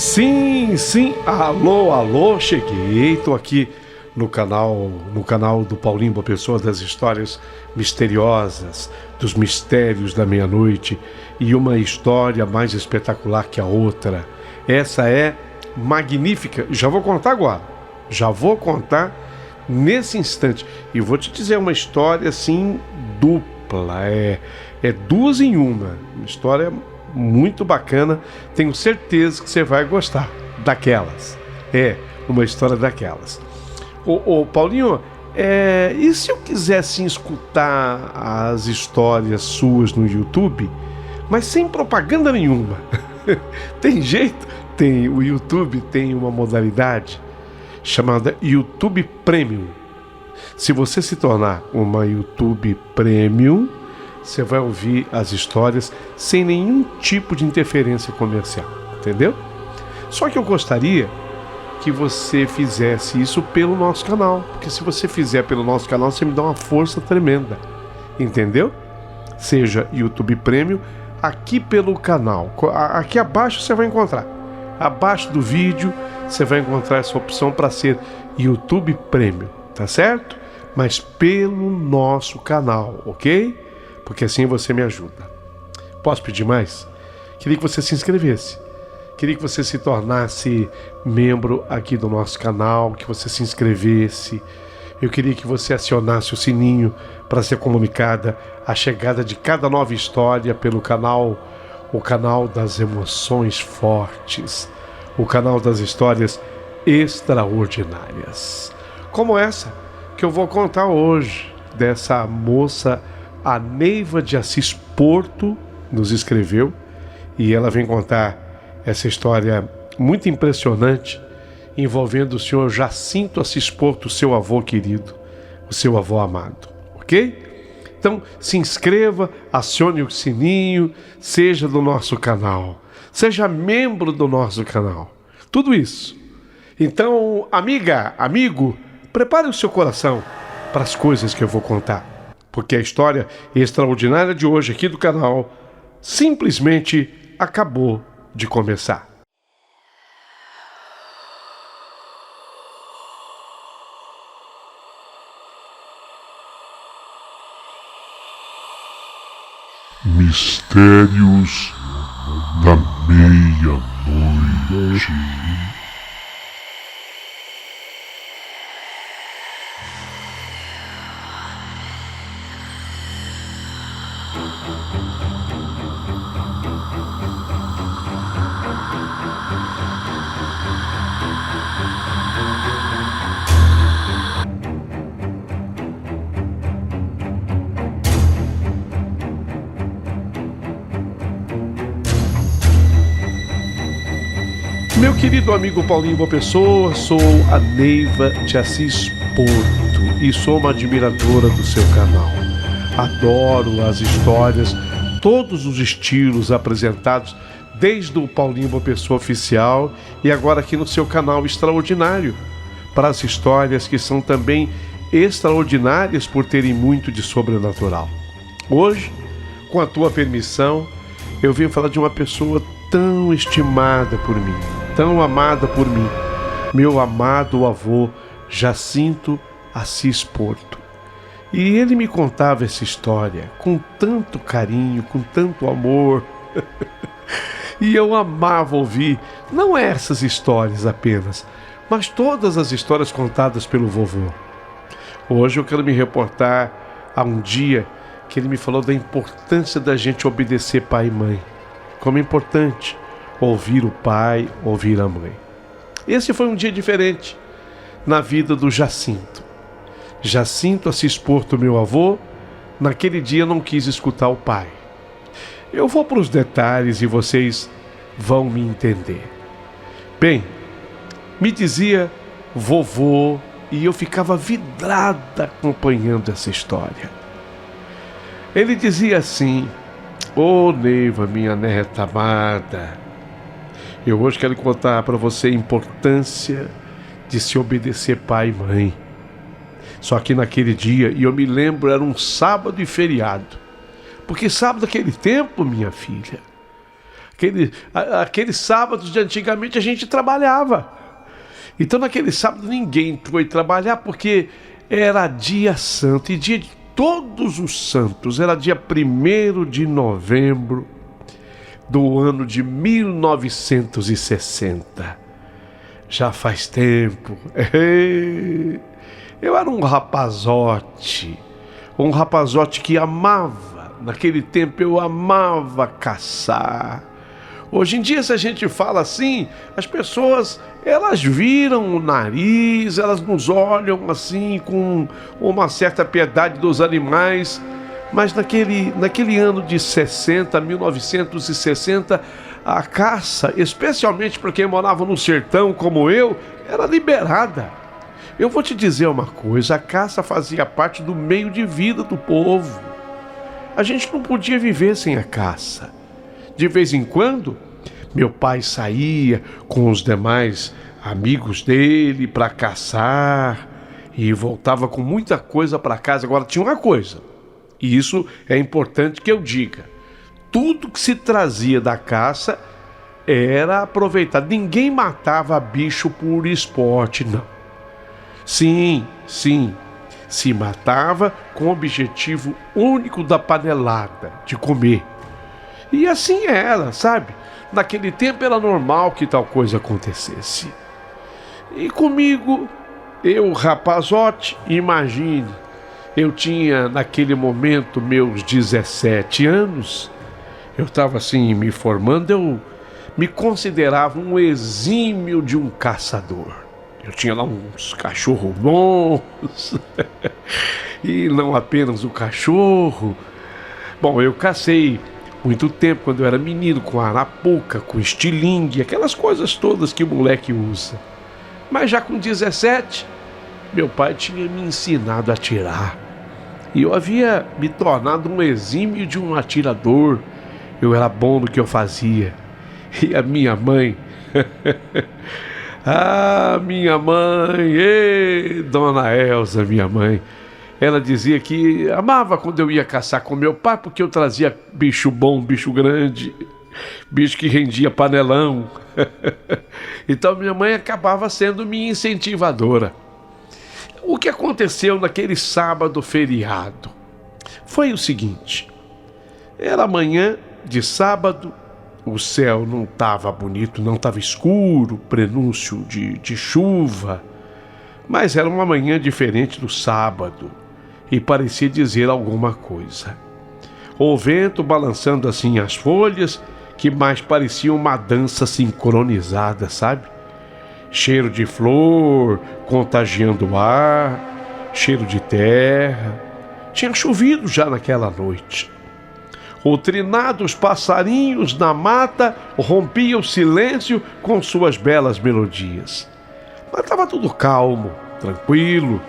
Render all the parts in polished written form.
Sim, sim, alô, alô, cheguei, tô aqui no canal do Paulinho Boa Pessoa, das histórias misteriosas, dos mistérios da meia-noite, e uma história mais espetacular que a outra. Essa é magnífica, já vou contar agora, já vou contar nesse instante, e vou te dizer uma história assim dupla, é duas em uma história muito bacana, tenho certeza que você vai gostar daquelas. Uma história daquelas. Ô Paulinho, e se eu quisesse escutar as histórias suas no YouTube, mas sem propaganda nenhuma? Tem jeito? O YouTube tem uma modalidade chamada YouTube Premium. Se você se tornar uma YouTube Premium, você vai ouvir as histórias sem nenhum tipo de interferência comercial, entendeu? Só que eu gostaria que você fizesse isso pelo nosso canal, porque se você fizer pelo nosso canal, você me dá uma força tremenda, entendeu? Seja YouTube Premium, aqui pelo canal, aqui abaixo você vai encontrar, abaixo do vídeo você vai encontrar essa opção para ser YouTube Premium, tá certo? Mas pelo nosso canal, ok? Porque assim você me ajuda. Posso pedir mais? Queria que você se inscrevesse. Queria que você se tornasse membro aqui do nosso canal, que você se inscrevesse. Eu queria que você acionasse o sininho para ser comunicada a chegada de cada nova história pelo canal, o canal das emoções fortes, o canal das histórias extraordinárias. Como essa que eu vou contar hoje, dessa moça, a Neiva de Assis Porto, nos escreveu, e ela vem contar essa história muito impressionante envolvendo o senhor Jacinto Assis Porto, seu avô querido, o seu avô amado, ok? Então se inscreva, acione o sininho, seja do nosso canal, seja membro do nosso canal, tudo isso. Então, amiga, amigo, prepare o seu coração para as coisas que eu vou contar, porque a história extraordinária de hoje aqui do canal simplesmente acabou de começar. Mistérios da meia-noite. Meu querido amigo Paulinho Boa Pessoa, sou a Neiva de Assis Porto e sou uma admiradora do seu canal. Adoro as histórias, todos os estilos apresentados, desde o Paulinho Boa Pessoa oficial e agora aqui no seu canal extraordinário, para as histórias que são também extraordinárias por terem muito de sobrenatural. Hoje, com a tua permissão, eu vim falar de uma pessoa tão estimada por mim, tão amada por mim, meu amado avô Jacinto Assis Porto. E ele me contava essa história com tanto carinho, com tanto amor. E eu amava ouvir, não essas histórias apenas, mas todas as histórias contadas pelo vovô. Hoje eu quero me reportar a um dia que ele me falou da importância da gente obedecer pai e mãe. Como é importante ouvir o pai, ouvir a mãe. Esse foi um dia diferente na vida do Jacinto. Jacinto Assis Porto, meu avô, naquele dia não quis escutar o pai. Eu vou para os detalhes e vocês vão me entender. Bem, me dizia vovô e eu ficava vidrada acompanhando essa história. Ele dizia assim: ô Neiva, minha neta amada, eu hoje quero contar para você a importância de se obedecer pai e mãe. Só que naquele dia, e eu me lembro, era um sábado e feriado. Porque sábado naquele tempo, minha filha, Aqueles sábados de antigamente a gente trabalhava. Então naquele sábado ninguém foi trabalhar porque era dia santo, e dia de todos os santos, era dia 1º de novembro do ano de 1960. Já faz tempo. Eu era um rapazote que amava, naquele tempo eu amava caçar. Hoje em dia, se a gente fala assim, as pessoas, elas viram o nariz, elas nos olham assim com uma certa piedade dos animais, mas naquele ano de 1960, a caça, especialmente para quem morava no sertão como eu, era liberada. Eu vou te dizer uma coisa, a caça fazia parte do meio de vida do povo. A gente não podia viver sem a caça. De vez em quando, meu pai saía com os demais amigos dele para caçar e voltava com muita coisa para casa. Agora, tinha uma coisa, e isso é importante que eu diga: tudo que se trazia da caça era aproveitado. Ninguém matava bicho por esporte, não. Sim, se matava com o objetivo único da panelada, de comer. E assim era, sabe? Naquele tempo era normal que tal coisa acontecesse. E comigo, eu rapazote, imagine, eu tinha naquele momento meus 17 anos, eu estava assim me formando, eu me considerava um exímio de um caçador. Eu tinha lá uns cachorros bons, e não apenas o cachorro. Bom, eu cacei muito tempo quando eu era menino, com arapuca, com estilingue, aquelas coisas todas que o moleque usa. Mas já com 17, meu pai tinha me ensinado a atirar. E eu havia me tornado um exímio de um atirador. Eu era bom no que eu fazia. E a minha mãe... minha mãe, Dona Elza, minha mãe, ela dizia que amava quando eu ia caçar com meu pai, porque eu trazia bicho bom, bicho grande, bicho que rendia panelão. Então minha mãe acabava sendo minha incentivadora. O que aconteceu naquele sábado feriado foi o seguinte: era manhã de sábado, o céu não estava bonito, não estava escuro, prenúncio de chuva, mas era uma manhã diferente do sábado e parecia dizer alguma coisa. O vento balançando assim as folhas, que mais parecia uma dança sincronizada, sabe? Cheiro de flor contagiando o ar, cheiro de terra. Tinha chovido já naquela noite. O trinar dos passarinhos na mata rompia o silêncio com suas belas melodias. Mas estava tudo calmo, tranquilo.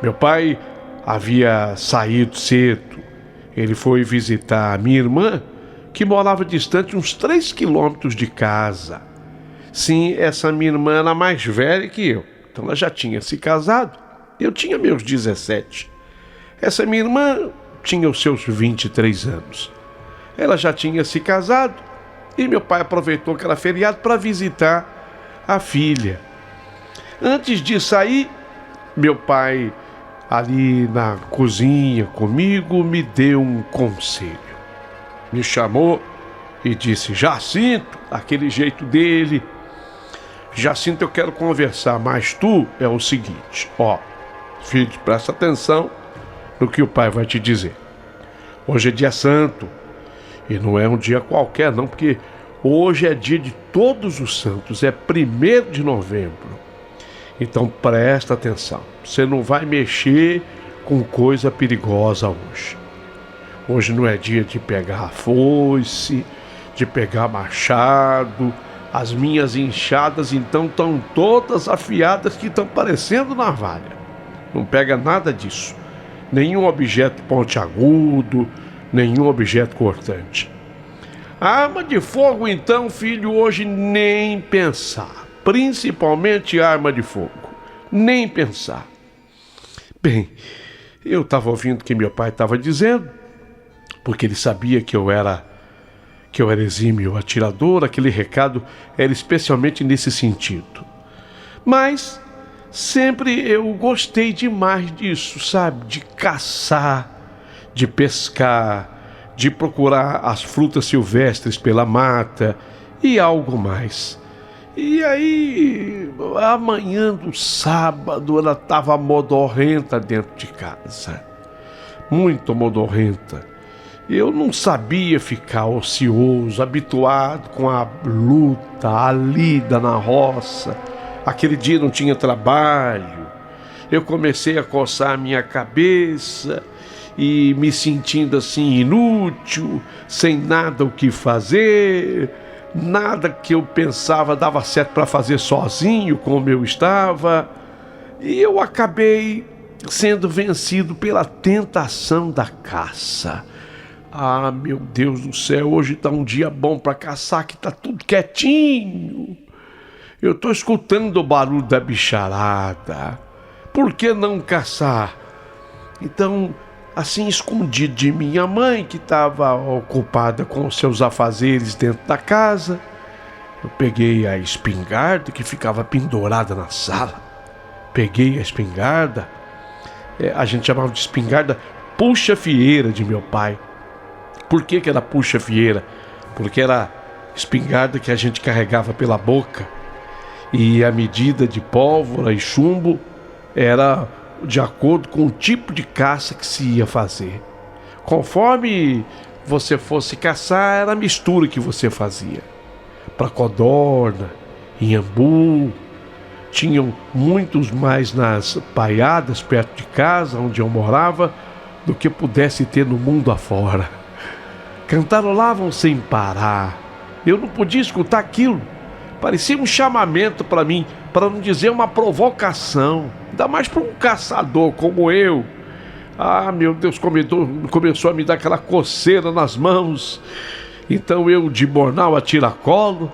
Meu pai havia saído cedo. Ele foi visitar a minha irmã, que morava distante uns 3 quilômetros de casa. Sim, essa minha irmã era mais velha que eu, então ela já tinha se casado. Eu tinha meus 17. Essa minha irmã tinha os seus 23 anos. Ela já tinha se casado e meu pai aproveitou aquela feriado para visitar a filha. Antes de sair, meu pai, ali na cozinha comigo, me deu um conselho. Me chamou e disse: Jacinto, aquele jeito dele: Jacinto, eu quero conversar, mas tu é o seguinte, filho, presta atenção no que o pai vai te dizer. Hoje é dia santo, e não é um dia qualquer não, porque hoje é dia de todos os santos, é 1º de novembro. Então presta atenção, você não vai mexer com coisa perigosa hoje. Hoje não é dia de pegar foice, de pegar machado. As minhas enxadas então estão todas afiadas, que estão parecendo navalha. Não pega nada disso. Nenhum objeto pontiagudo, nenhum objeto cortante. A arma de fogo então, filho, hoje nem pensar. Principalmente arma de fogo. Nem pensar. Bem, eu estava ouvindo o que meu pai estava dizendo, porque ele sabia que eu era que eu era exímio atirador, aquele recado era especialmente nesse sentido. Mas sempre eu gostei demais disso, sabe? De caçar, de pescar, de procurar as frutas silvestres pela mata e algo mais. E aí, amanhã do sábado, ela estava modorrenta dentro de casa. Muito modorrenta. Eu não sabia ficar ocioso, habituado com a luta, a lida na roça. Aquele dia não tinha trabalho. Eu comecei a coçar a minha cabeça e me sentindo assim inútil, sem nada o que fazer. Nada que eu pensava dava certo para fazer sozinho, como eu estava. E eu acabei sendo vencido pela tentação da caça. Ah, meu Deus do céu, hoje está um dia bom para caçar, que está tudo quietinho. Eu estou escutando o barulho da bicharada. Por que não caçar? Então, assim, escondido de minha mãe, que estava ocupada com seus afazeres dentro da casa, eu peguei a espingarda que ficava pendurada na sala. Peguei a espingarda, a gente chamava de espingarda puxa-fieira de meu pai. Por que era puxa-fieira? Porque era espingarda que a gente carregava pela boca, e a medida de pólvora e chumbo era de acordo com o tipo de caça que se ia fazer. Conforme você fosse caçar, era a mistura que você fazia. Para codorna, inhambu, tinham muitos mais nas baiadas perto de casa, onde eu morava, do que pudesse ter no mundo afora. Cantarolavam sem parar. Eu não podia escutar aquilo. Parecia um chamamento para mim, para não dizer uma provocação. Ainda mais para um caçador como eu. Ah, meu Deus, começou a me dar aquela coceira nas mãos. Então eu, de bornal a tiracolo,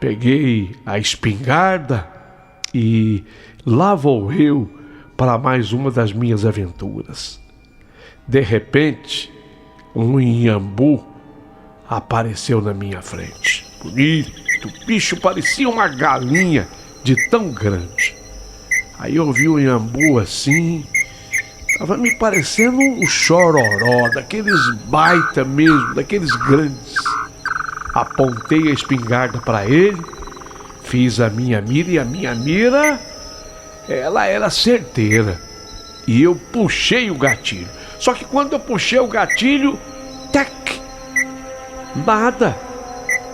peguei a espingarda e lá vou eu para mais uma das minhas aventuras. De repente, um inhambu apareceu na minha frente. Bonito, o bicho parecia uma galinha de tão grande. Aí eu vi o inhambu assim, tava me parecendo um chororó, daqueles baita mesmo, daqueles grandes. Apontei a espingarda para ele, fiz a minha mira e a minha mira, ela era certeira. E eu puxei o gatilho. Só que quando eu puxei o gatilho, tac, nada.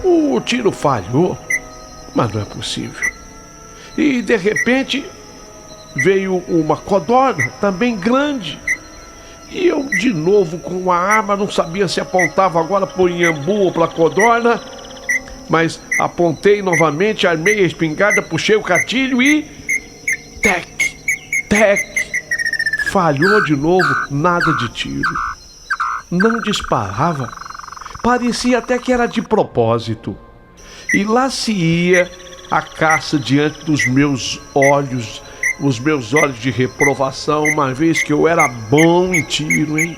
O tiro falhou, mas não é possível. E de repente veio uma codorna, também grande. E eu de novo com a arma, não sabia se apontava agora para o inhambu ou para a codorna, mas apontei novamente, armei a espingarda, puxei o gatilho e... tec, tec, falhou de novo, nada de tiro. Não disparava, parecia até que era de propósito. E lá se ia a caça diante dos meus olhos, os meus olhos de reprovação, uma vez que eu era bom em tiro, hein?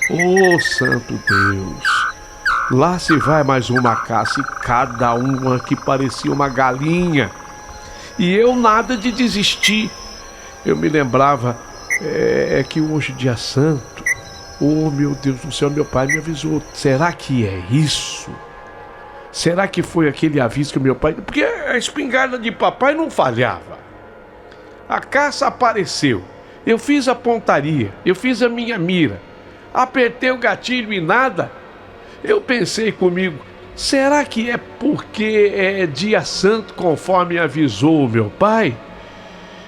Oh, santo Deus! Lá se vai mais uma caça, e cada uma que parecia uma galinha. E eu nada de desistir. Eu me lembrava, que hoje é dia santo. Oh, meu Deus do céu, meu pai me avisou. Será que é isso? Será que foi aquele aviso que meu pai... Porque a espingarda de papai não falhava. A caça apareceu. Eu fiz a pontaria, eu fiz a minha mira. Apertei o gatilho e nada. Eu pensei comigo, será que é porque é dia santo conforme avisou o meu pai?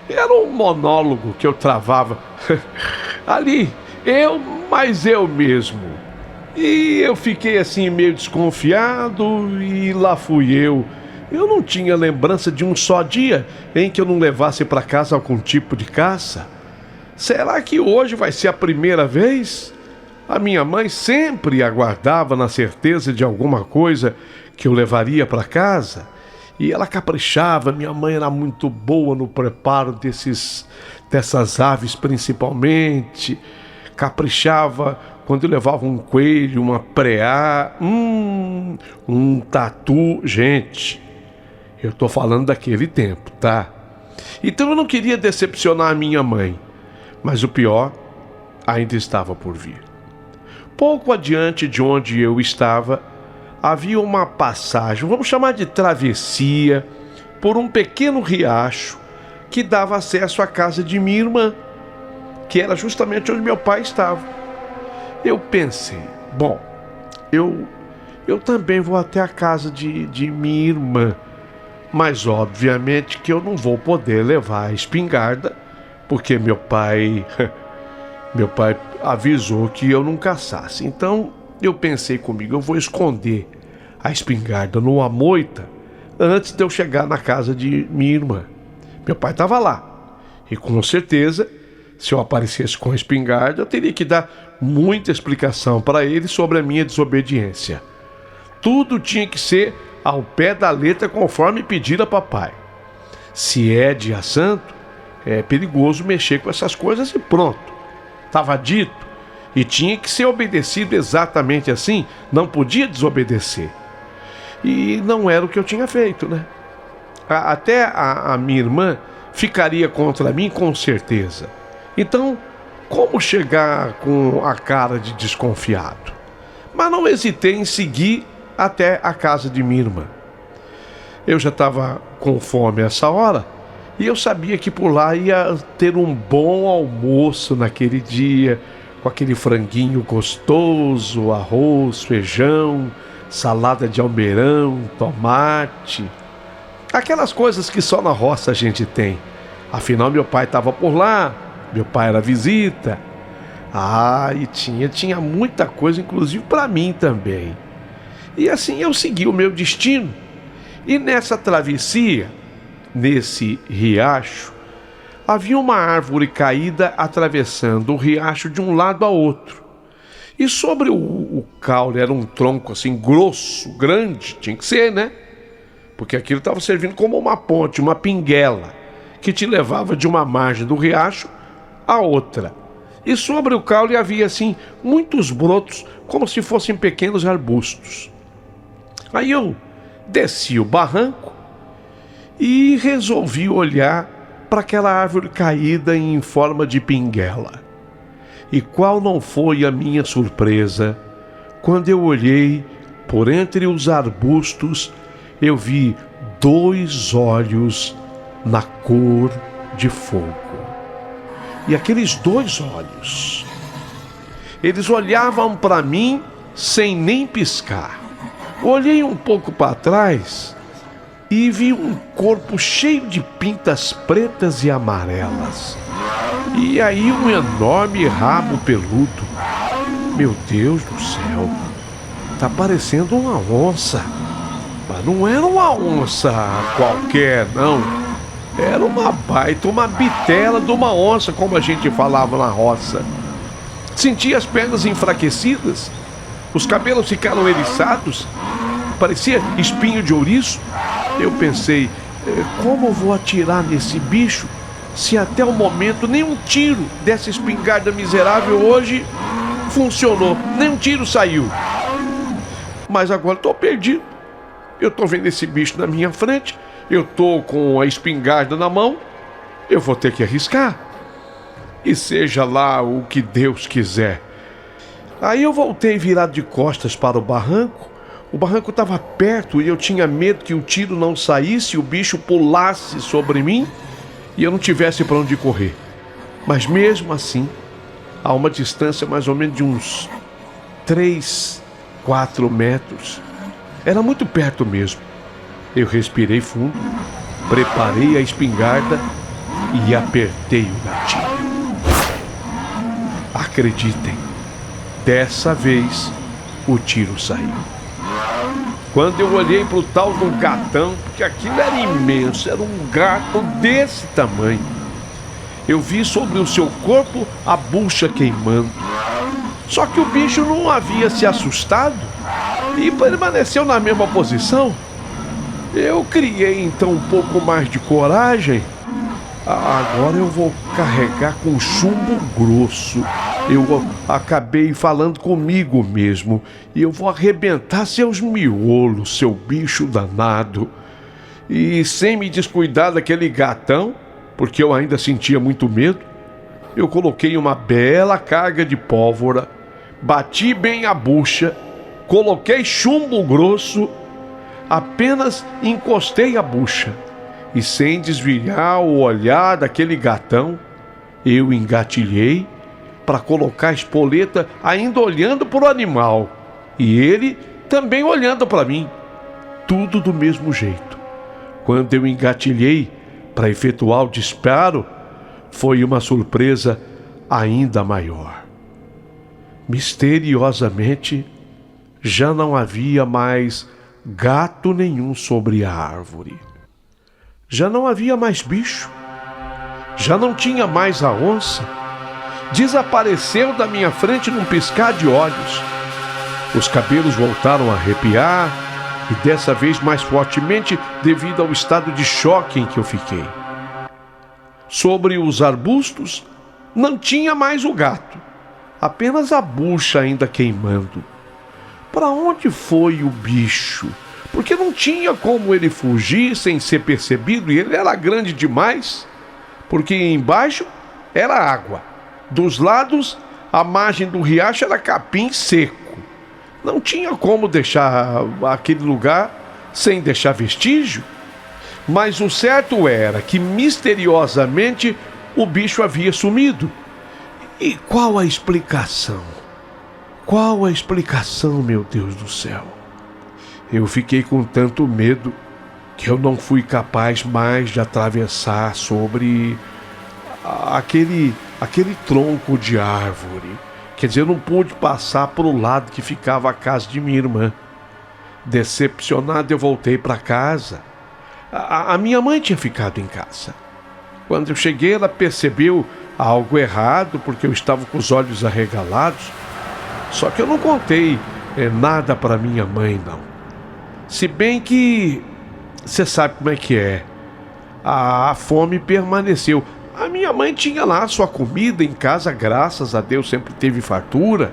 Era um monólogo que eu travava ali, mas eu mesmo. E eu fiquei assim meio desconfiado e lá fui eu. Eu não tinha lembrança de um só dia em que eu não levasse para casa algum tipo de caça. Será que hoje vai ser a primeira vez? A minha mãe sempre aguardava na certeza de alguma coisa que eu levaria para casa. E ela caprichava, minha mãe era muito boa no preparo dessas aves principalmente. Caprichava quando eu levava um coelho, uma preá, um tatu. Gente, eu tô falando daquele tempo, tá? Então eu não queria decepcionar a minha mãe, mas o pior ainda estava por vir. Pouco adiante de onde eu estava, havia uma passagem, vamos chamar de travessia, por um pequeno riacho que dava acesso à casa de minha irmã, que era justamente onde meu pai estava. Eu pensei, bom, eu também vou até a casa de minha irmã, mas obviamente que eu não vou poder levar a espingarda, porque meu pai avisou que eu não caçasse. Então eu pensei comigo, eu vou esconder a espingarda numa moita antes de eu chegar na casa de minha irmã. Meu pai estava lá e com certeza, se eu aparecesse com a espingarda, eu teria que dar muita explicação para ele sobre a minha desobediência. Tudo tinha que ser ao pé da letra conforme pedir a papai. Se é dia santo, é perigoso mexer com essas coisas e pronto. Estava dito e tinha que ser obedecido exatamente assim, não podia desobedecer. E não era o que eu tinha feito, né? Até a minha irmã ficaria contra mim com certeza. Então, como chegar com a cara de desconfiado? Mas não hesitei em seguir até a casa de minha irmã. Eu já estava com fome essa hora e eu sabia que por lá ia ter um bom almoço naquele dia, com aquele franguinho gostoso, arroz, feijão, salada de almeirão, tomate, aquelas coisas que só na roça a gente tem. Afinal, meu pai estava por lá, meu pai era visita. E tinha muita coisa, inclusive para mim também. E assim eu segui o meu destino. E nessa travessia, nesse riacho, havia uma árvore caída atravessando o riacho de um lado a outro. E sobre o caule era um tronco assim grosso, grande, tinha que ser, né? Porque aquilo estava servindo como uma ponte, uma pinguela, que te levava de uma margem do riacho a outra. E sobre o caule havia assim muitos brotos, como se fossem pequenos arbustos. Aí eu desci o barranco e resolvi olhar para aquela árvore caída em forma de pinguela. E qual não foi a minha surpresa quando eu olhei por entre os arbustos, eu vi 2 olhos na cor de fogo. E aqueles 2 olhos, eles olhavam para mim sem nem piscar. Olhei um pouco para trás e vi um corpo cheio de pintas pretas e amarelas. E aí um enorme rabo peludo. Meu Deus do céu, tá parecendo uma onça. Mas não era uma onça qualquer, não. Era uma baita, uma bitela de uma onça, como a gente falava na roça. Senti as pernas enfraquecidas, os cabelos ficaram eriçados, parecia espinho de ouriço. Eu pensei, como vou atirar nesse bicho se até o momento nenhum tiro dessa espingarda miserável hoje funcionou, nenhum tiro saiu. Mas agora estou perdido. Eu estou vendo esse bicho na minha frente, eu estou com a espingarda na mão, eu vou ter que arriscar. E seja lá o que Deus quiser. Aí eu voltei virado de costas para o barranco. O barranco estava perto e eu tinha medo que o tiro não saísse, o bicho pulasse sobre mim e eu não tivesse para onde correr. Mas mesmo assim, a uma distância mais ou menos de uns 3, 4 metros, era muito perto mesmo. Eu respirei fundo, preparei a espingarda e apertei o gatilho. Acreditem, dessa vez o tiro saiu. Quando eu olhei para o tal do gatão, porque aquilo era imenso, era um gato desse tamanho, eu vi sobre o seu corpo a bucha queimando. Só que o bicho não havia se assustado e permaneceu na mesma posição. Eu criei então um pouco mais de coragem. Agora eu vou carregar com chumbo grosso Eu acabei falando comigo mesmo, e eu vou arrebentar seus miolos, seu bicho danado. E sem me descuidar daquele gatão, porque eu ainda sentia muito medo, eu coloquei uma bela carga de pólvora, bati bem a bucha, coloquei chumbo grosso, apenas encostei a bucha e, sem desviar o olhar daquele gatão, eu engatilhei para colocar a espoleta ainda olhando para o animal e ele também olhando para mim, tudo do mesmo jeito. Quando eu engatilhei para efetuar o disparo, foi uma surpresa ainda maior. Misteriosamente, já não havia mais gato nenhum sobre a árvore. Já não havia mais bicho. Já não tinha mais a onça. Desapareceu da minha frente num piscar de olhos. Os cabelos voltaram a arrepiar, e dessa vez mais fortemente devido ao estado de choque em que eu fiquei. Sobre os arbustos, não tinha mais o gato, apenas a bucha ainda queimando. Para onde foi o bicho? Porque não tinha como ele fugir sem ser percebido, e ele era grande demais, porque embaixo era água. Dos lados, a margem do riacho era capim seco. Não tinha como deixar aquele lugar sem deixar vestígio. Mas o certo era que, misteriosamente, o bicho havia sumido. E qual a explicação? Qual a explicação, meu Deus do céu? Eu fiquei com tanto medo que eu não fui capaz mais de atravessar sobre aquele tronco de árvore. Quer dizer, eu não pude passar para o lado que ficava a casa de minha irmã. Decepcionado, eu voltei para casa. A minha mãe tinha ficado em casa. Quando eu cheguei, ela percebeu algo errado, porque eu estava com os olhos arregalados. Só que eu não contei nada para minha mãe, não. Se bem que você sabe como é que é. A fome permaneceu. A minha mãe tinha lá sua comida em casa, graças a Deus sempre teve fartura.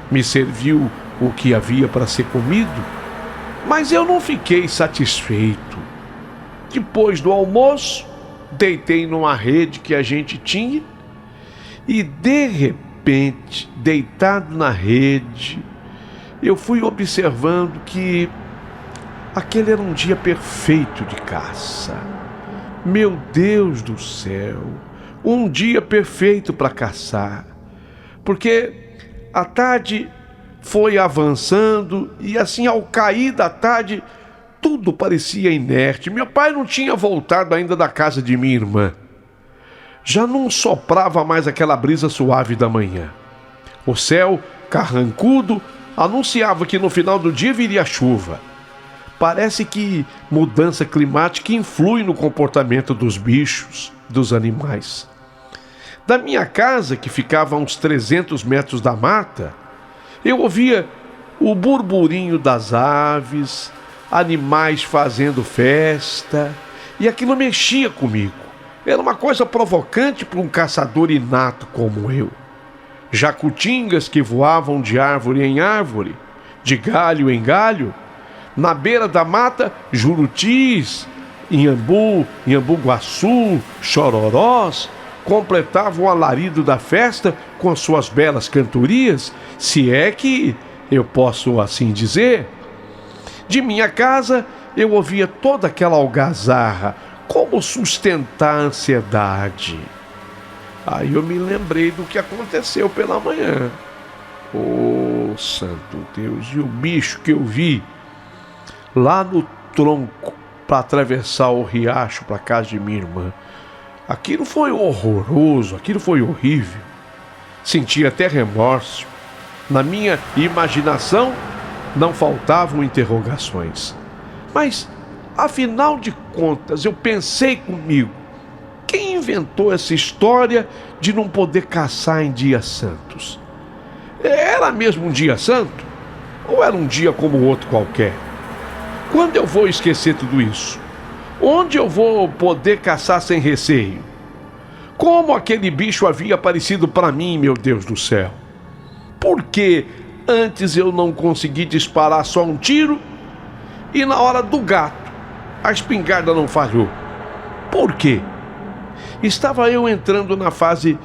Me serviu o que havia para ser comido. Mas eu não fiquei satisfeito. Depois do almoço, deitei numa rede que a gente tinha e, de repente, deitado na rede, eu fui observando que aquele era um dia perfeito de caça. Meu Deus do céu, um dia perfeito para caçar, porque a tarde foi avançando e assim, ao cair da tarde, tudo parecia inerte. Meu pai não tinha voltado ainda da casa de minha irmã. Já não soprava mais aquela brisa suave da manhã. O céu, carrancudo, anunciava que no final do dia viria chuva. Parece que mudança climática influi no comportamento dos bichos, dos animais. Da minha casa, que ficava a uns 300 metros da mata, eu ouvia o burburinho das aves, animais fazendo festa, e aquilo mexia comigo. Era uma coisa provocante para um caçador inato como eu. Jacutingas que voavam de árvore em árvore, de galho em galho. Na beira da mata, jurutis, inhambu-guaçu, chororós, completavam o alarido da festa com as suas belas cantorias, se é que eu posso assim dizer. De minha casa, eu ouvia toda aquela algazarra, como sustentar a ansiedade. Aí eu me lembrei do que aconteceu pela manhã. Oh, santo Deus, e o bicho que eu vi lá no tronco para atravessar o riacho para a casa de minha irmã. Aquilo foi horroroso, aquilo foi horrível. Senti até remorso. Na minha imaginação não faltavam interrogações. Mas, afinal de contas, eu pensei comigo, quem inventou essa história de não poder caçar em dias santos? Era mesmo um dia santo? Ou era um dia como outro qualquer? Quando eu vou esquecer tudo isso? Onde eu vou poder caçar sem receio? Como aquele bicho havia aparecido para mim, meu Deus do céu? Por que antes eu não consegui disparar só um tiro e na hora do gato a espingarda não falhou? Por quê? Estava eu entrando na fase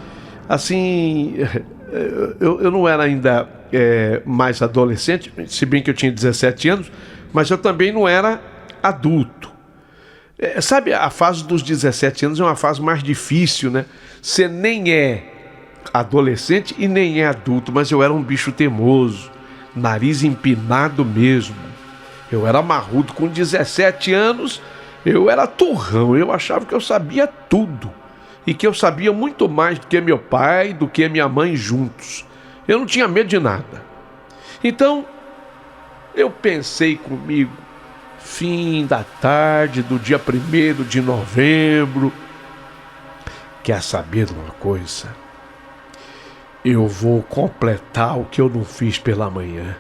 assim... Eu não era ainda mais adolescente, se bem que eu tinha 17 anos, mas eu também não era adulto. Sabe, a fase dos 17 anos é uma fase mais difícil, né? Você nem é adolescente e nem é adulto, mas eu era um bicho teimoso, nariz empinado mesmo. Eu era marrudo. Com 17 anos, eu era turrão, eu achava que eu sabia tudo. E que eu sabia muito mais do que meu pai, do que minha mãe juntos. Eu não tinha medo de nada. Então, eu pensei comigo, fim da tarde do dia 1º de novembro, quer saber de uma coisa? Eu vou completar o que eu não fiz pela manhã.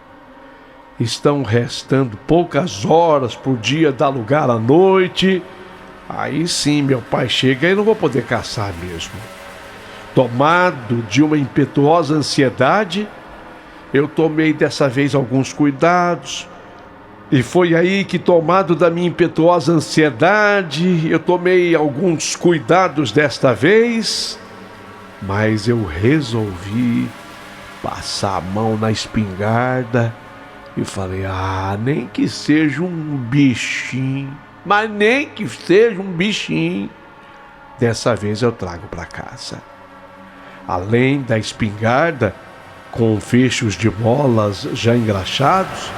Estão restando poucas horas para o dia dar lugar à noite. Aí sim, meu pai chega e não vou poder caçar mesmo. Tomado de uma impetuosa ansiedade, eu tomei dessa vez alguns cuidados. E foi aí que, tomado da minha impetuosa ansiedade, eu tomei alguns cuidados desta vez, mas eu resolvi passar a mão na espingarda e falei, nem que seja um bichinho, mas nem que seja um bichinho, dessa vez eu trago para casa. Além da espingarda, com fechos de molas já engraxados,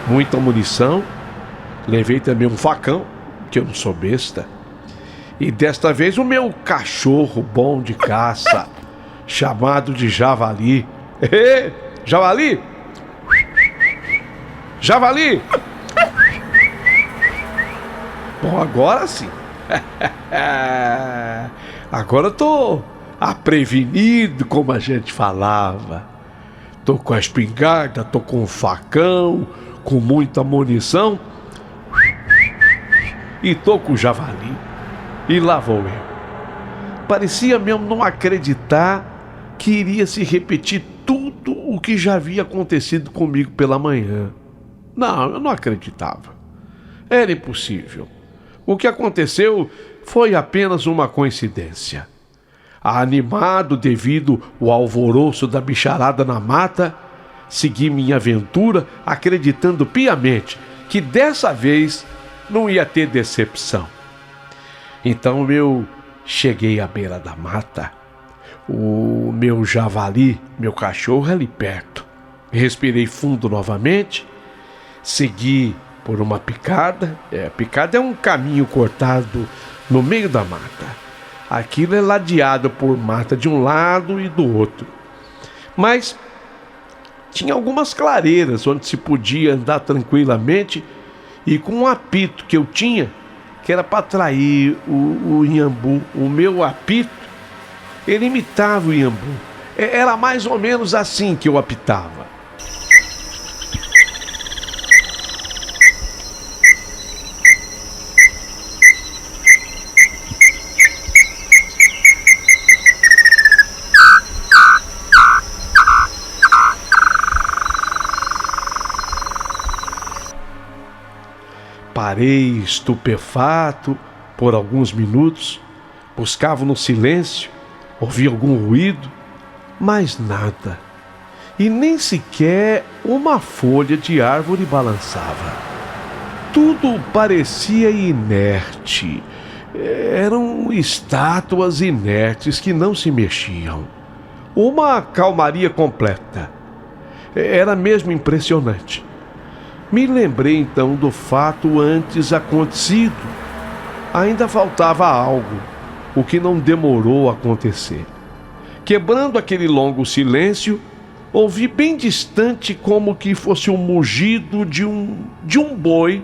muita munição, levei também um facão, que eu não sou besta, e desta vez o meu cachorro bom de caça, chamado de Javali. Javali! Javali! Bom, agora sim. Agora eu tô prevenido, como a gente falava. Tô com a espingarda, tô com o facão, com muita munição, e tô com o javali. E lá vou eu. Parecia mesmo não acreditar que iria se repetir tudo o que já havia acontecido comigo pela manhã. Não, eu não acreditava. Era impossível. O que aconteceu foi apenas uma coincidência. Animado devido ao alvoroço da bicharada na mata, segui minha aventura acreditando piamente que dessa vez não ia ter decepção. Então eu cheguei à beira da mata, o meu javali, meu cachorro, ali perto. Respirei fundo novamente, segui por uma picada. Picada é um caminho cortado no meio da mata. Aquilo é ladeado por mata de um lado e do outro. Mas tinha algumas clareiras onde se podia andar tranquilamente, e com um apito que eu tinha, que era para atrair o inhambu, o meu apito, ele imitava o inhambu. Era mais ou menos assim que eu apitava. Parei estupefato por alguns minutos, buscava no silêncio, ouvia algum ruído, mas nada. E nem sequer uma folha de árvore balançava. Tudo parecia inerte. Eram estátuas inertes que não se mexiam. Uma calmaria completa. Era mesmo impressionante. Me lembrei então do fato antes acontecido. Ainda faltava algo, o que não demorou a acontecer. Quebrando aquele longo silêncio, ouvi bem distante, como que fosse um mugido de um boi.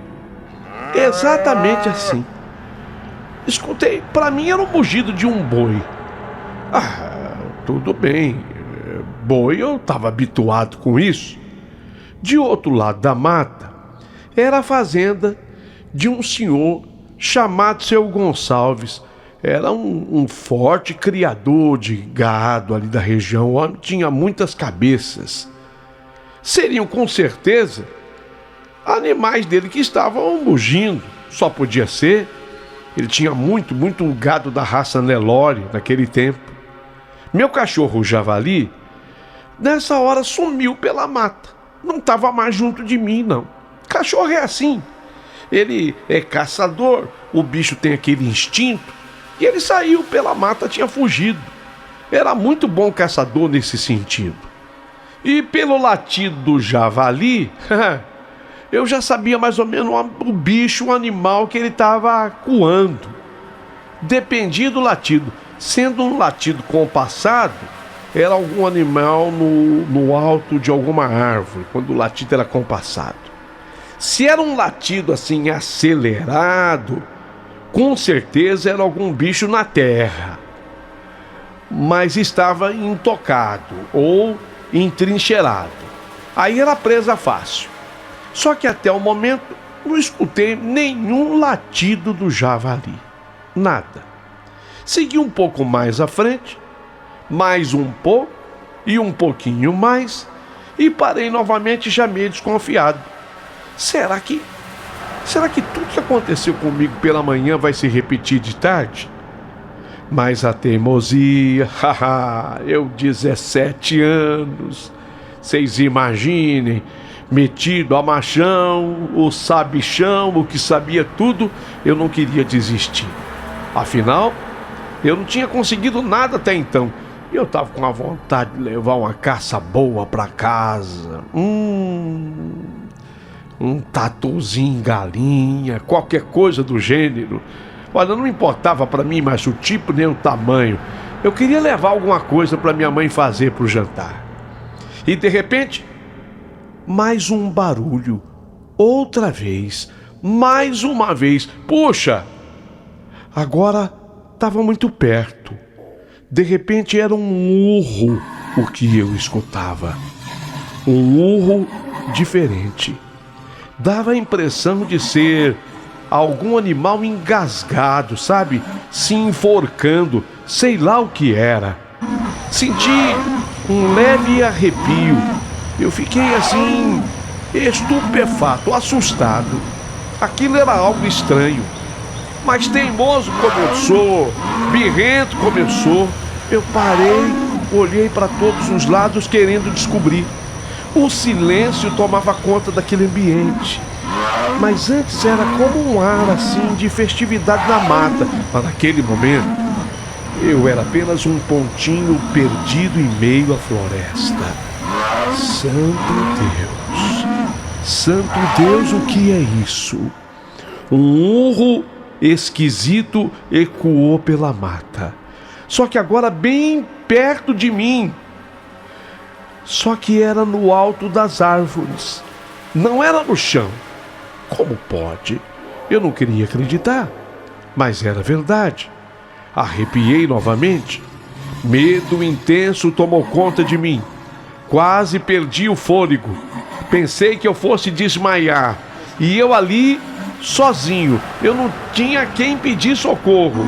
Exatamente assim. Escutei, para mim era um mugido de um boi. Tudo bem, boi, eu estava habituado com isso. De outro lado da mata, era a fazenda de um senhor chamado Seu Gonçalves. Era um forte criador de gado ali da região. O homem tinha muitas cabeças. Seriam com certeza animais dele que estavam mugindo. Só podia ser. Ele tinha muito gado da raça Nelore naquele tempo. Meu cachorro, o javali, nessa hora sumiu pela mata. Não estava mais junto de mim, não. Cachorro é assim. Ele é caçador, o bicho tem aquele instinto. E ele saiu pela mata, tinha fugido. Era muito bom caçador nesse sentido. E pelo latido do javali, eu já sabia mais ou menos o bicho, o animal que ele estava acuando. Dependia do latido. Sendo um latido compassado, era algum animal no alto de alguma árvore, quando o latido era compassado. Se era um latido assim acelerado, com certeza era algum bicho na terra, mas estava intocado ou entrincheirado. Aí era presa fácil. Só que até o momento não escutei nenhum latido do javali. Nada. Segui um pouco mais à frente, mais um pouco e um pouquinho mais, e parei novamente já meio desconfiado. Será que tudo que aconteceu comigo pela manhã vai se repetir de tarde? Mas a teimosia, eu 17 anos, vocês imaginem, metido a machão, o sabichão, o que sabia tudo, eu não queria desistir. Afinal, eu não tinha conseguido nada até então. E eu estava com a vontade de levar uma caça boa para casa. Um tatuzinho em galinha, qualquer coisa do gênero. Olha, não importava para mim mais o tipo nem o tamanho. Eu queria levar alguma coisa para minha mãe fazer para o jantar. E de repente, mais um barulho. Outra vez. Mais uma vez. Puxa! Agora estava muito perto. De repente era um urro o que eu escutava. Um urro diferente. Dava a impressão de ser algum animal engasgado, sabe? Se enforcando, sei lá o que era. Senti um leve arrepio. Eu fiquei assim, estupefato, assustado. Aquilo era algo estranho. Mas teimoso como eu sou, birrento como eu sou, eu parei, olhei para todos os lados querendo descobrir. O silêncio tomava conta daquele ambiente. Mas antes era como um ar assim de festividade na mata. Mas naquele momento, eu era apenas um pontinho perdido em meio à floresta. Santo Deus, o que é isso? Um urro esquisito ecoou pela mata. Só que agora bem perto de mim. Só que era no alto das árvores. Não era no chão. Como pode? Eu não queria acreditar. Mas era verdade. Arrepiei novamente. Medo intenso tomou conta de mim. Quase perdi o fôlego. Pensei que eu fosse desmaiar. E eu ali, sozinho. Eu não tinha quem pedir socorro.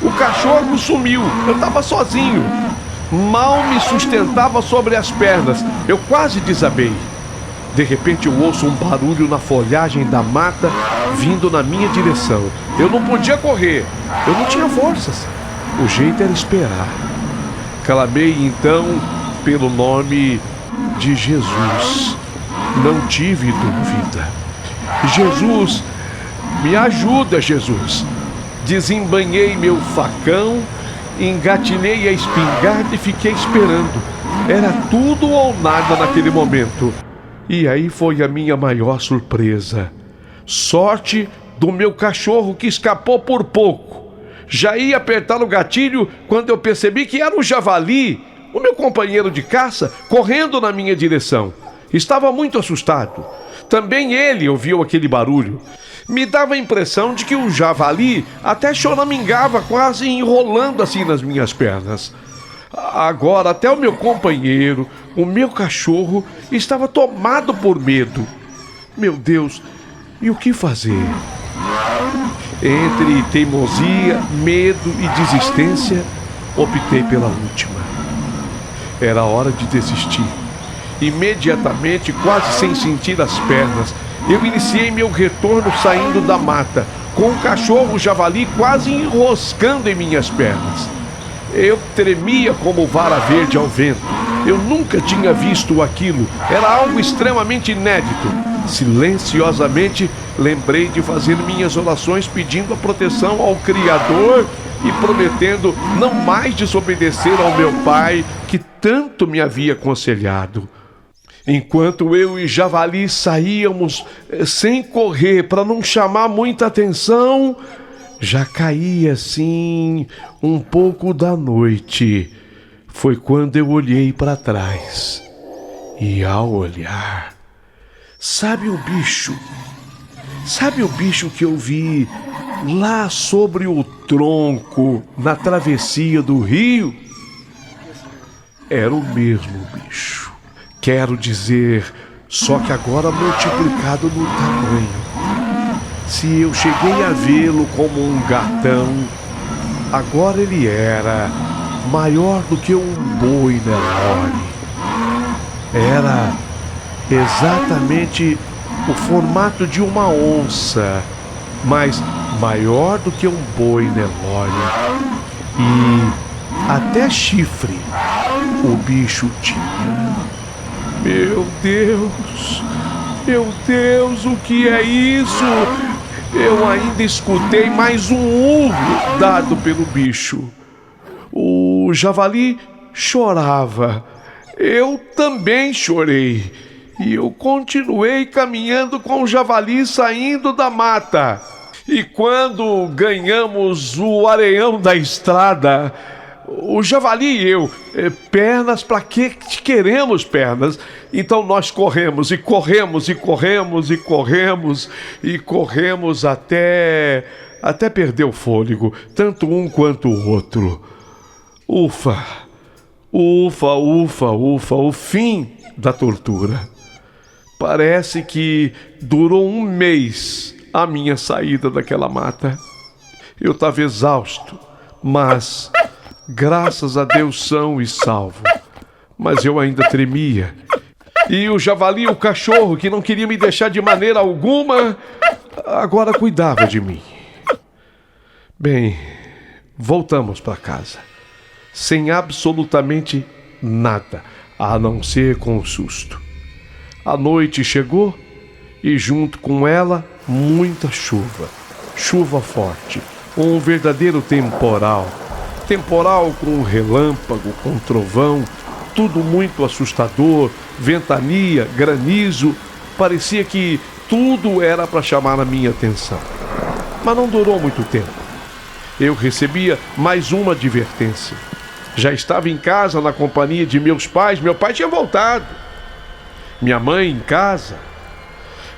O cachorro sumiu. Eu estava sozinho. Mal me sustentava sobre as pernas. Eu quase desabei. De repente eu ouço um barulho na folhagem da mata vindo na minha direção. Eu não podia correr. Eu não tinha forças. O jeito era esperar. Clamei então pelo nome de Jesus. Não tive dúvida. Jesus, me ajuda, Jesus. Desembanhei meu facão, engatilhei a espingarda e fiquei esperando. Era tudo ou nada naquele momento. E aí foi a minha maior surpresa. Sorte do meu cachorro que escapou por pouco. Já ia apertar o gatilho quando eu percebi que era o javali, o meu companheiro de caça, correndo na minha direção. Estava muito assustado. Também ele ouviu aquele barulho. Me dava a impressão de que o javali até choramingava, quase enrolando assim nas minhas pernas. Agora até o meu companheiro, o meu cachorro, estava tomado por medo. Meu Deus, e o que fazer? Entre teimosia, medo e desistência, optei pela última. Era hora de desistir. Imediatamente, quase sem sentir as pernas, eu iniciei meu retorno saindo da mata, com o cachorro javali quase enroscando em minhas pernas. Eu tremia como vara verde ao vento. Eu nunca tinha visto aquilo. Era algo extremamente inédito. Silenciosamente, lembrei de fazer minhas orações pedindo a proteção ao Criador e prometendo não mais desobedecer ao meu pai, que tanto me havia aconselhado. Enquanto eu e Javali saíamos sem correr para não chamar muita atenção, já caía assim um pouco da noite. Foi quando eu olhei para trás. E ao olhar, sabe o bicho que eu vi lá sobre o tronco na travessia do rio? Era o mesmo bicho. Quero dizer, só que agora multiplicado no tamanho. Se eu cheguei a vê-lo como um gatão, agora ele era maior do que um boi Nelore. Era exatamente o formato de uma onça, mas maior do que um boi Nelore. E até chifre o bicho tinha. Meu Deus, o que é isso? Eu ainda escutei mais um urro dado pelo bicho. O javali chorava. Eu também chorei. E eu continuei caminhando com o javali saindo da mata. E quando ganhamos o areião da estrada, o javali e eu, pernas, para que queremos pernas? Então nós corremos e corremos e corremos e corremos e corremos até perder o fôlego, tanto um quanto o outro. Ufa, ufa, ufa, ufa, o fim da tortura. Parece que durou um mês a minha saída daquela mata. Eu estava exausto, mas graças a Deus são e salvo. Mas eu ainda tremia. E o javali, o cachorro, que não queria me deixar de maneira alguma, agora cuidava de mim. Bem, voltamos para casa, sem absolutamente nada, a não ser com o susto. A noite chegou e junto com ela muita chuva. Chuva forte, um verdadeiro temporal. Temporal com relâmpago, com trovão, tudo muito assustador, ventania, granizo. Parecia que tudo era para chamar a minha atenção. Mas não durou muito tempo. Eu recebia mais uma advertência. Já estava em casa na companhia de meus pais. Meu pai tinha voltado. Minha mãe em casa.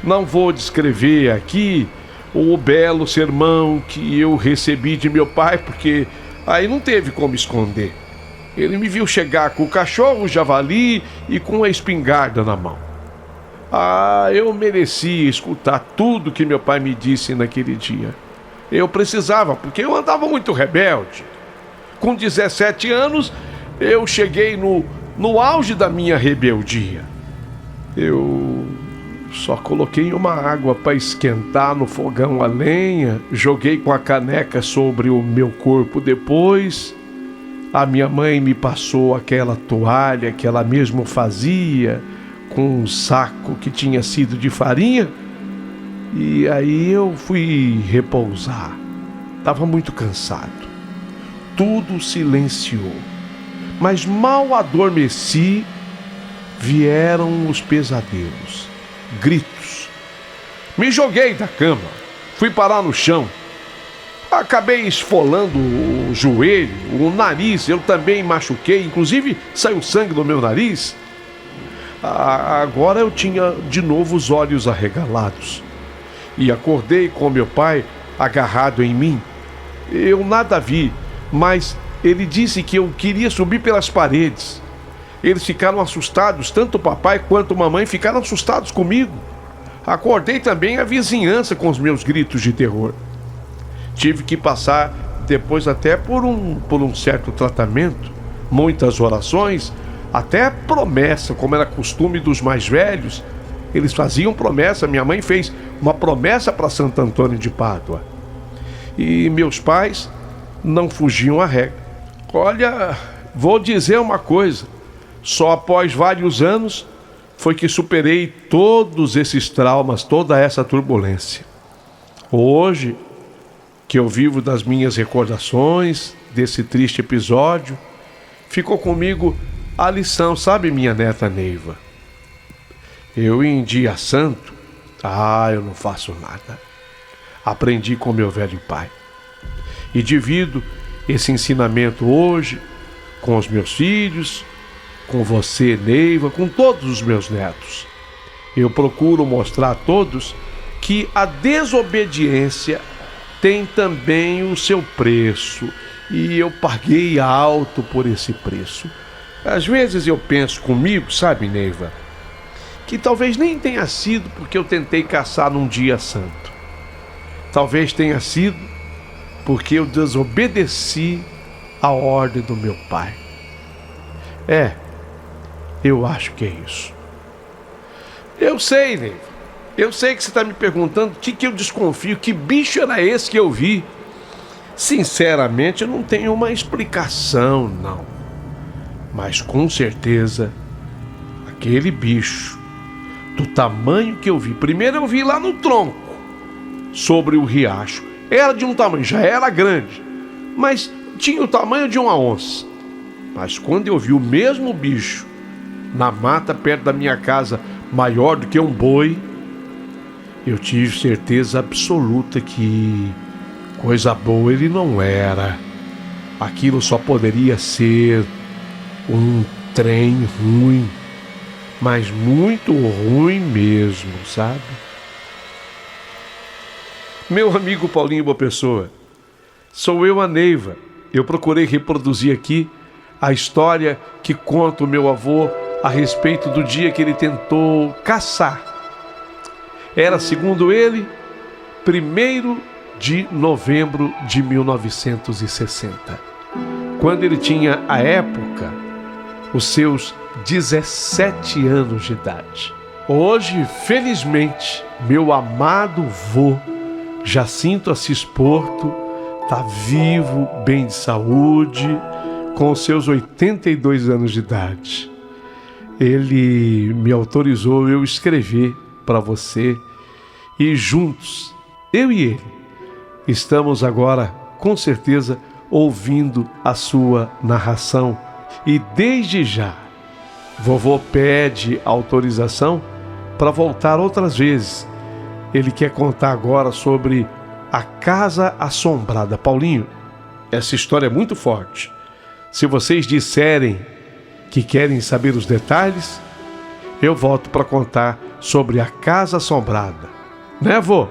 Não vou descrever aqui o belo sermão que eu recebi de meu pai, porque aí não teve como esconder. Ele me viu chegar com o cachorro, o javali e com a espingarda na mão. Eu merecia escutar tudo que meu pai me disse naquele dia. Eu precisava, porque eu andava muito rebelde. Com 17 anos, eu cheguei no auge da minha rebeldia. Eu só coloquei uma água para esquentar no fogão a lenha, joguei com a caneca sobre o meu corpo depois. A minha mãe me passou aquela toalha que ela mesma fazia, com um saco que tinha sido de farinha, e aí eu fui repousar. Estava muito cansado. Tudo silenciou. Mas mal adormeci, vieram os pesadelos, gritos. Me joguei da cama, fui parar no chão. Acabei esfolando o joelho, o nariz, eu também machuquei, inclusive saiu sangue do meu nariz. Agora eu tinha de novo os olhos arregalados. E acordei com meu pai agarrado em mim. Eu nada vi, mas ele disse que eu queria subir pelas paredes. Eles ficaram assustados, tanto o papai quanto a mamãe ficaram assustados comigo. Acordei também a vizinhança com os meus gritos de terror. Tive que passar depois até por um certo tratamento, muitas orações, até promessa, como era costume dos mais velhos. Eles faziam promessa, minha mãe fez uma promessa para Santo Antônio de Pádua. E meus pais não fugiam à regra. Olha, vou dizer uma coisa, só após vários anos foi que superei todos esses traumas, toda essa turbulência. Hoje, que eu vivo das minhas recordações desse triste episódio, ficou comigo a lição, sabe, minha neta Neiva? Eu em dia santo, eu não faço nada. Aprendi com meu velho pai. E divido esse ensinamento hoje com os meus filhos, com você, Neiva, com todos os meus netos. Eu procuro mostrar a todos que a desobediência tem também o seu preço, e eu paguei alto por esse preço. Às vezes eu penso comigo, sabe, Neiva, que talvez nem tenha sido porque eu tentei caçar num dia santo. Talvez tenha sido porque eu desobedeci a ordem do meu pai. Eu acho que é isso. Eu sei, Neiva. Eu sei que você está me perguntando o que eu desconfio, que bicho era esse que eu vi. Sinceramente, eu não tenho uma explicação, não. Mas com certeza, aquele bicho, do tamanho que eu vi, primeiro eu vi lá no tronco, sobre o riacho. Era de um tamanho, já era grande, mas tinha o tamanho de uma onça. Mas quando eu vi o mesmo bicho na mata perto da minha casa, maior do que um boi, eu tive certeza absoluta que coisa boa ele não era. Aquilo só poderia ser um trem ruim, mas muito ruim mesmo, sabe? Meu amigo Paulinho Boa Pessoa, sou eu, a Neiva. Eu procurei reproduzir aqui a história que conta o meu avô a respeito do dia que ele tentou caçar. Era, segundo ele, 1º de novembro de 1960, quando ele tinha, à época, os seus 17 anos de idade. Hoje, felizmente, meu amado vô, Jacinto Assis Porto, está vivo, bem de saúde, com os seus 82 anos de idade. Ele me autorizou eu escrever para você e juntos, eu e ele, estamos agora, com certeza, ouvindo a sua narração. E desde já, vovô pede autorização para voltar outras vezes. Ele quer contar agora sobre a Casa Assombrada. Paulinho, essa história é muito forte. Se vocês disserem que querem saber os detalhes, eu volto para contar sobre a Casa Assombrada. Né, vô?